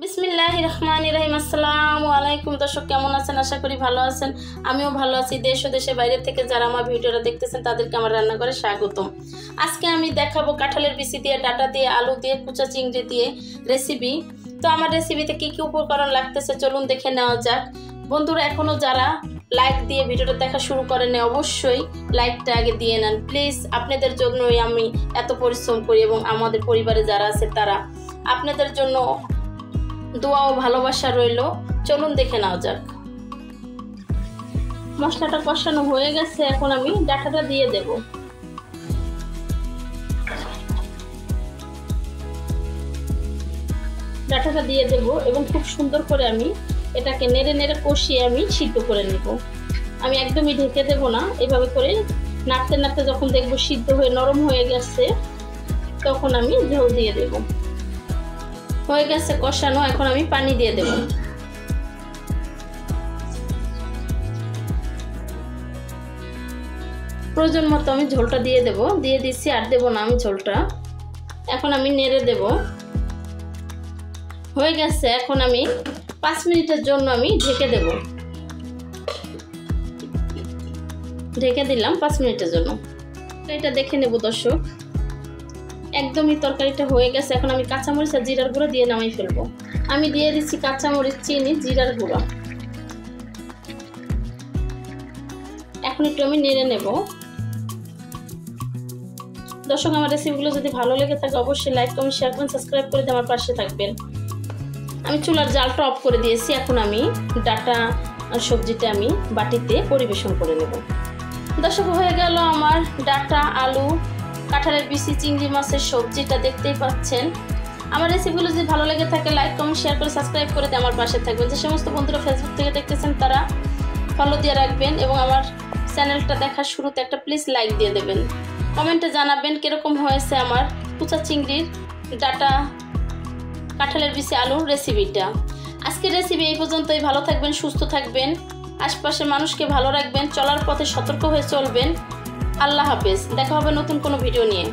বিসমিল্লাহির রহমানির রহিম। আসসালামু আলাইকুম দর্শক, কেমন আছেন? আশা করি ভালো আছেন। আমিও ভালো আছি। দেশ ও দেশের বাইরে থেকে যারা আমার ভিডিওটা দেখতেছেন তাদেরকে আমার রান্নাঘরে স্বাগতম। আজকে আমি দেখাবো কাঁঠালের বিচি দিয়ে, ডাটা দিয়ে, আলু দিয়ে, কুচা চিংড়ি দিয়ে রেসিপি। তো আমার রেসিপিতে কি কি উপকরণ লাগতেছে চলুন দেখে নেওয়া যাক। বন্ধুরা, এখনও যারা লাইক দিয়ে ভিডিওটা দেখা শুরু করেন অবশ্যই লাইকটা আগে দিয়ে নেন প্লিজ। আপনাদের জন্যই আমি এত পরিশ্রম করি এবং আমাদের পরিবারে যারা আছে তারা, আপনাদের জন্য দোয়া ও ভালোবাসা রইল। চলুন দেখে নেওয়া যাক। মশলাটা কষানো হয়ে গেছে, এখন আমি ডাটাটা দিয়ে দেব। ডাটাটা দিয়ে দেব এবং খুব সুন্দর করে আমি এটাকে নেড়ে নেড়ে কষিয়ে আমি সিদ্ধ করে নেব। আমি একদমই ঢেকে দেব না, এভাবে করে নাড়তে নাড়তে যখন দেখব সিদ্ধ হয়ে নরম হয়ে গেছে তখন আমি ঝোল দিয়ে দেব। হয়ে গেছে কষানো, এখন আমি পানি দিয়ে দেব। প্রয়োজন মতো আমি ঝোলটা দিয়ে দেব, দিয়ে দিচ্ছি, আর দেব না আমি ঝোলটা। এখন আমি নেড়ে দেব। হয়ে গেছে, এখন আমি 5 মিনিটের জন্য আমি ঢেকে দেব। ঢেকে দিলাম 5 মিনিটের জন্য। এটা দেখে নেব দর্শক, একদমই তরকারিটা হয়ে গেছে। এখন আমি কাঁচামরিচ আর জিরার গুঁড়ো দিয়ে নামাই ফেলবো। আমি দিয়ে দিচ্ছি কাঁচামরিচ, চিনি, জিরার গুঁড়ো। এখন একটু আমি নেড়ে নেব। দর্শক, আমার রেসিপিগুলো যদি ভালো লেগে থাকে অবশ্যই লাইক, কমেন্ট, শেয়ার করুন, সাবস্ক্রাইব করে দিয়ে আমার পাশে থাকবেন। আমি চুলার জালটা অফ করে দিয়েছি। এখন আমি ডাটা আর সবজিটা আমি বাটিতে পরিবেশন করে নেব। দর্শক, হয়ে গেল আমার ডাটা, আলু, কাঁঠালের বিচি, চিংড়ি মাছের সবজিটা দেখতেই পাচ্ছেন। আমার রেসিপিগুলো যদি ভালো লেগে থাকে লাইক, কমেন্ট, শেয়ার করে সাবস্ক্রাইব করে দিয়ে আমার পাশে থাকবেন। যে সমস্ত বন্ধুরা ফেসবুক থেকে দেখতেছেন তারা ফলো দিয়ে রাখবেন এবং আমার চ্যানেলটা দেখার শুরুতে একটা প্লিজ লাইক দিয়ে দেবেন। কমেন্টে জানাবেন কীরকম হয়েছে আমার কুচা চিংড়ির, ডাটা, কাঁঠালের বিচি, আলুর রেসিপিটা। আজকের রেসিপি এই পর্যন্তই। ভালো থাকবেন, সুস্থ থাকবেন, আশপাশের মানুষকে ভালো রাখবেন, চলার পথে সতর্ক হয়ে চলবেন। আল্লাহ হাফেজ। দেখা হবে নতুন কোনো ভিডিও নিয়ে।